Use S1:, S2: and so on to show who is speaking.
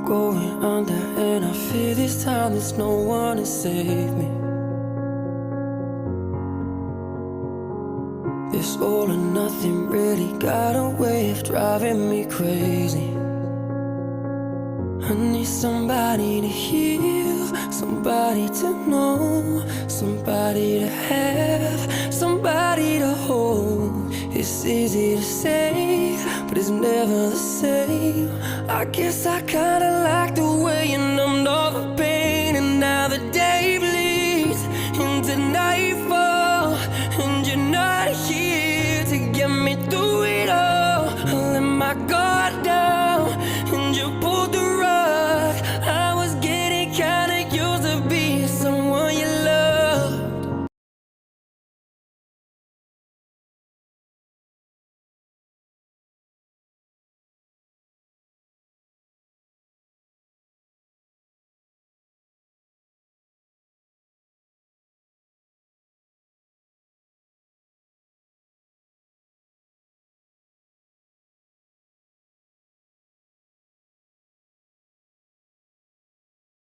S1: going under, and I fear this time there's no one to save me. This all or nothing really got a way of driving me crazy. I need somebody to heal, somebody to know, somebody to have, somebody to hold. It's easy to say, but it's never the same. I guess I kinda like the way you numbed all the pain, and now the day bleeds into nightfall, and you're not here to get me through it all. I let my guard down, and you pulled the